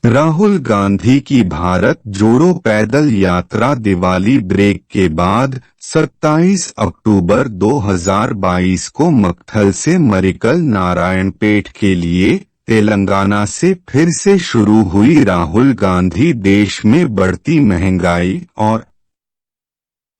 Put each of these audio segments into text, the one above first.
राहुल गांधी की भारत जोड़ो पैदल यात्रा दिवाली ब्रेक के बाद 27 अक्टूबर 2022 को मक्थल से मरिकल नारायणपेट के लिए तेलंगाना से फिर से शुरू हुई। राहुल गांधी देश में बढ़ती महंगाई और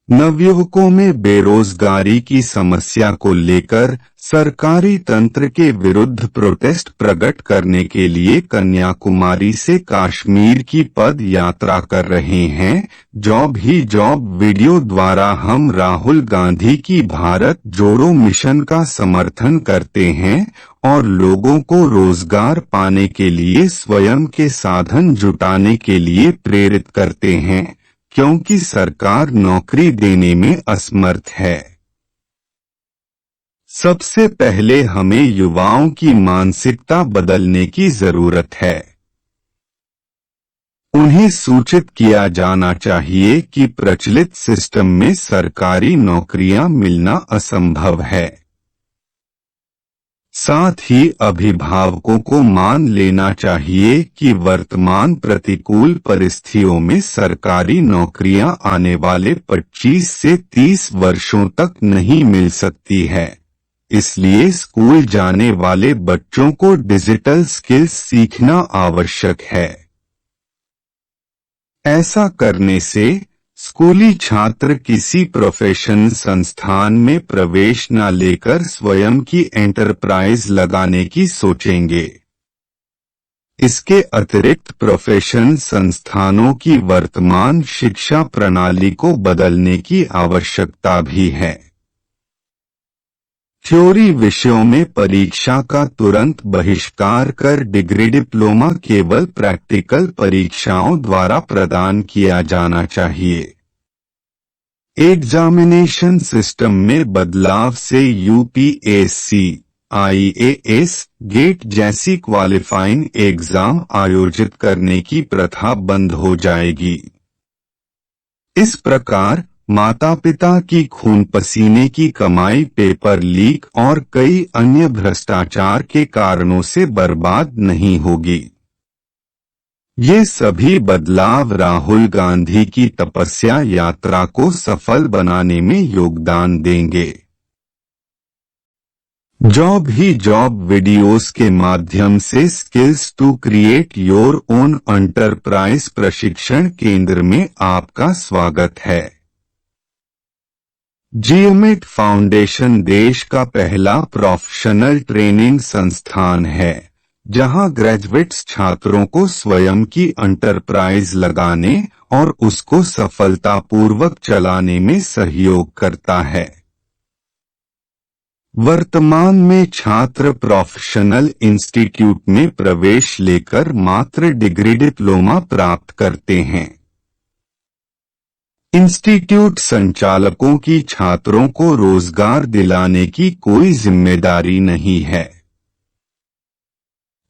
नवयुवकों में बेरोजगारी की समस्या को लेकर सरकारी तंत्र के विरुद्ध प्रोटेस्ट प्रकट करने के लिए कन्याकुमारी से कश्मीर की पद यात्रा कर रहे हैं। जॉब ही जॉब वीडियो द्वारा हम राहुल गांधी की भारत जोड़ो मिशन का समर्थन करते हैं और लोगों को रोजगार पाने के लिए स्वयं के साधन जुटाने के लिए प्रेरित करते हैं, क्योंकि सरकार नौकरी देने में असमर्थ है। सबसे पहले हमें युवाओं की मानसिकता बदलने की जरूरत है। उन्हें सूचित किया जाना चाहिए कि प्रचलित सिस्टम में सरकारी नौकरियां मिलना असंभव है। साथ ही अभिभावकों को मान लेना चाहिए कि वर्तमान प्रतिकूल परिस्थितियों में सरकारी नौकरियां आने वाले 25 से 30 वर्षों तक नहीं मिल सकती है। इसलिए स्कूल जाने वाले बच्चों को डिजिटल स्किल्स सीखना आवश्यक है। ऐसा करने से स्कूली छात्र किसी प्रोफेशनल संस्थान में प्रवेश न लेकर स्वयं की एंटरप्राइज लगाने की सोचेंगे। इसके अतिरिक्त प्रोफेशनल संस्थानों की वर्तमान शिक्षा प्रणाली को बदलने की आवश्यकता भी है। थ्योरी विषयों में परीक्षा का तुरंत बहिष्कार कर डिग्री डिप्लोमा केवल प्रैक्टिकल परीक्षाओं द्वारा प्रदान किया जाना चाहिए। एग्जामिनेशन सिस्टम में बदलाव से यूपीएससी, आईएएस, गेट जैसी क्वालिफाइंग एग्जाम आयोजित करने की प्रथा बंद हो जाएगी। इस प्रकार माता पिता की खून पसीने की कमाई पेपर लीक और कई अन्य भ्रष्टाचार के कारणों से बर्बाद नहीं होगी। ये सभी बदलाव राहुल गांधी की तपस्या यात्रा को सफल बनाने में योगदान देंगे। जॉब ही जॉब वीडियोस के माध्यम से skills to create your own enterprise प्रशिक्षण केंद्र में आपका स्वागत है। जीएमएट फाउंडेशन देश का पहला प्रोफेशनल ट्रेनिंग संस्थान है, जहां ग्रेजुएट्स छात्रों को स्वयं की एंटरप्राइज लगाने और उसको सफलतापूर्वक चलाने में सहयोग करता है। वर्तमान में छात्र प्रोफेशनल इंस्टीट्यूट में प्रवेश लेकर मात्र डिग्री डिप्लोमा प्राप्त करते हैं। इंस्टीट्यूट संचालकों की छात्रों को रोजगार दिलाने की कोई जिम्मेदारी नहीं है।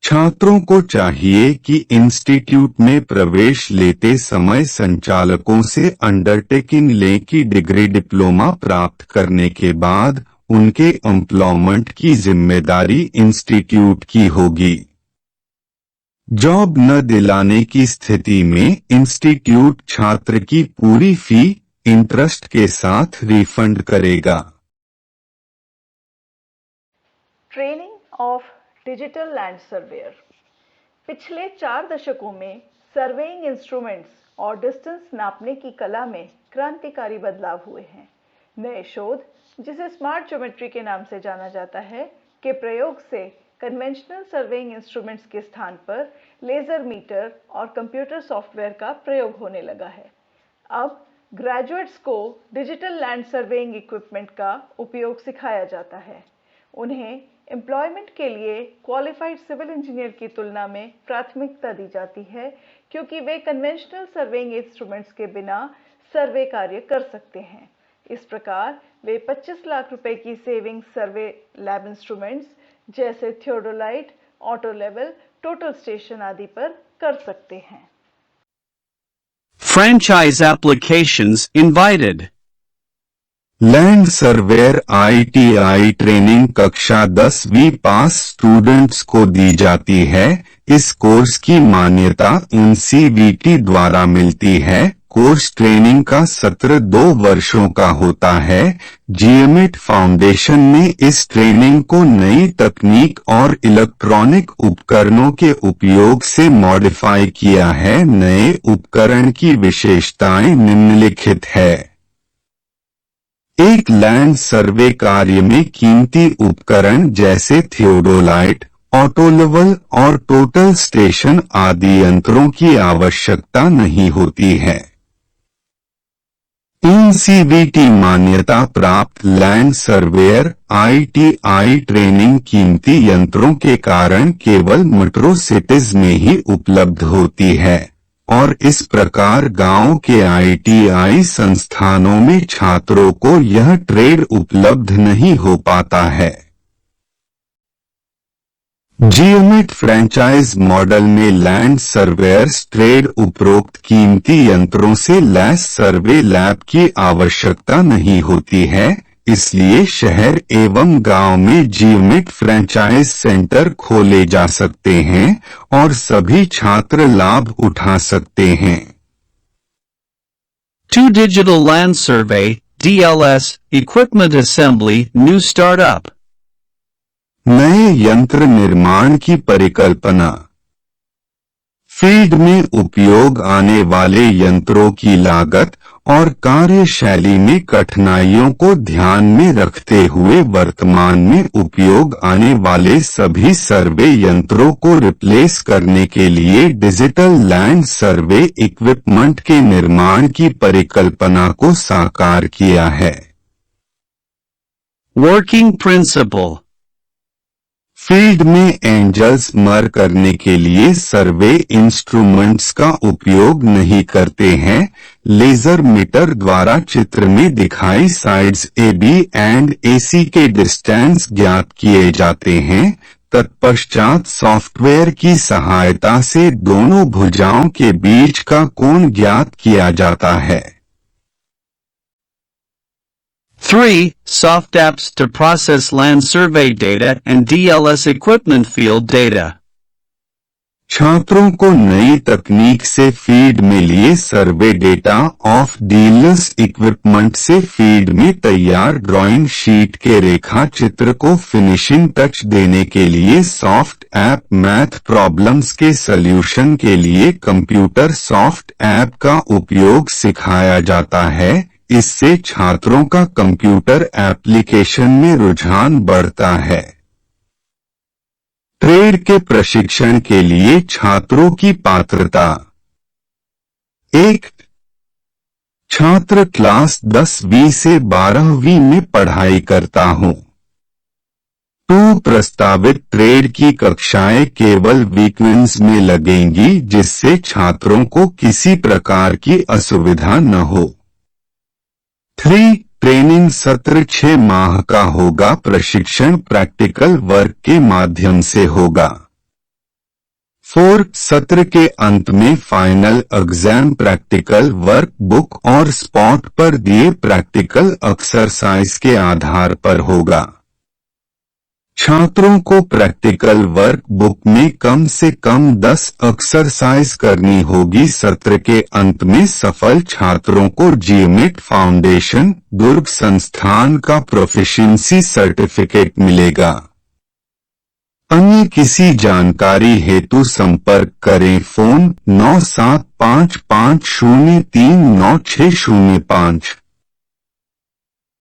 छात्रों को चाहिए कि इंस्टीट्यूट में प्रवेश लेते समय संचालकों से अंडरटेकिंग लें कि डिग्री डिप्लोमा प्राप्त करने के बाद उनके एम्प्लॉयमेंट की जिम्मेदारी इंस्टीट्यूट की होगी। जॉब न दिलाने की स्थिति में इंस्टीट्यूट छात्र की पूरी फी इंटरेस्ट के साथ रिफंड करेगा। Training of digital land surveyor. पिछले 4 दशकों में सर्वेइंग इंस्ट्रूमेंट्स और डिस्टेंस नापने की कला में क्रांतिकारी बदलाव हुए हैं। नए शोध, जिसे स्मार्ट ज्योमेट्री के नाम से जाना जाता है, के प्रयोग से कन्वेंशनल सर्वेइंग इंस्ट्रूमेंट्स के स्थान पर लेजर मीटर और कंप्यूटर सॉफ्टवेयर का प्रयोग होने लगा है। अब ग्रेजुएट्स को डिजिटल लैंड सर्वेइंग इक्विपमेंट का उपयोग सिखाया जाता है। उन्हें एम्प्लॉयमेंट के लिए क्वालिफाइड सिविल इंजीनियर की तुलना में प्राथमिकता दी जाती है, क्योंकि वे कन्वेंशनल सर्वेइंग इंस्ट्रूमेंट्स के बिना सर्वे कार्य कर सकते हैं। इस प्रकार वे 25 लाख रुपए की सेविंग सर्वे लैब इंस्ट्रूमेंट्स जैसे theodolite, auto level, total station आदि पर कर सकते हैं। Franchise applications invited. Land surveyor ITI training कक्षा 10वीं पास स्टूडेंट्स को दी जाती है। इस कोर्स की मान्यता NCVT द्वारा मिलती है। कोर्स ट्रेनिंग का सत्र 2 वर्षों का होता है। GMAT फाउंडेशन ने इस ट्रेनिंग को नई तकनीक और इलेक्ट्रॉनिक उपकरणों के उपयोग से मॉडिफाई किया है। नए उपकरण की विशेषताएं निम्नलिखित है। एक लैंड सर्वे कार्य में कीमती उपकरण जैसे थियोडोलाइट, ऑटोलेवल और टोटल स्टेशन आदि यंत्रों की आवश्यकता नहीं होती है। NCVT मान्यता प्राप्त लैंड सर्वेयर ITI ट्रेनिंग कीमती यंत्रों के कारण केवल मेट्रो सिटीज में ही उपलब्ध होती है और इस प्रकार गांव के ITI संस्थानों में छात्रों को यह ट्रेड उपलब्ध नहीं हो पाता है। GMAT फ्रेंचाइज मॉडल में लैंड सर्वेयर्स ट्रेड उपरोक्त कीमती यंत्रों से लैस सर्वे लैब की आवश्यकता नहीं होती है, इसलिए शहर एवं गांव में GMAT फ्रेंचाइज सेंटर खोले जा सकते हैं और सभी छात्र लाभ उठा सकते हैं। 2 Digital Land Survey, DLS, Equipment Assembly, New Startup. नए यंत्र निर्माण की परिकल्पना। फील्ड में उपयोग आने वाले यंत्रों की लागत और कार्यशैली में कठिनाइयों को ध्यान में रखते हुए वर्तमान में उपयोग आने वाले सभी सर्वे यंत्रों को रिप्लेस करने के लिए डिजिटल लैंड सर्वे इक्विपमेंट के निर्माण की परिकल्पना को साकार किया है। Working Principle. फील्ड में एंजल्स मर करने के लिए सर्वे इंस्ट्रूमेंट्स का उपयोग नहीं करते हैं। लेजर मीटर द्वारा चित्र में दिखाई साइड्स AB एंड AC के डिस्टेंस ज्ञात किए जाते हैं। तत्पश्चात सॉफ्टवेयर की सहायता से दोनों भुजाओं के बीच का कोण ज्ञात किया जाता है। 3. Soft apps to process land survey data and DLS equipment field data. छात्रों को नई तकनीक से फील्ड में लिए survey data of DLS equipment से फील्ड में तैयार ड्राइंग शीट के रेखा चित्र को फिनिशिंग टच देने के लिए सॉफ्ट ऐप मैथ प्रॉब्लम्स के सॉल्यूशन के लिए कंप्यूटर सॉफ्ट ऐप का उपयोग सिखाया जाता है। इससे छात्रों का कंप्यूटर एप्लीकेशन में रुझान बढ़ता है। ट्रेड के प्रशिक्षण के लिए छात्रों की पात्रता। 1. छात्र क्लास 10वीं से 12वीं में पढ़ाई करता हूं। 2. प्रस्तावित ट्रेड की कक्षाएं केवल वीकेंड्स में लगेंगी जिससे छात्रों को किसी प्रकार की असुविधा न हो। 3. ट्रेनिंग सत्र 6 माह का होगा। प्रशिक्षण प्रैक्टिकल वर्क के माध्यम से होगा। 4. सत्र के अंत में final exam practical work book और स्पॉट पर दिए प्रैक्टिकल एक्सरसाइज के आधार पर होगा। छात्रों को प्रैक्टिकल वर्क बुक में कम से कम 10 एक्सरसाइज करनी होगी। सत्र के अंत में सफल छात्रों को GMAT फाउंडेशन दुर्ग संस्थान का प्रोफिशिएंसी सर्टिफिकेट मिलेगा। अन्य किसी जानकारी हेतु संपर्क करें। फोन 9755039605।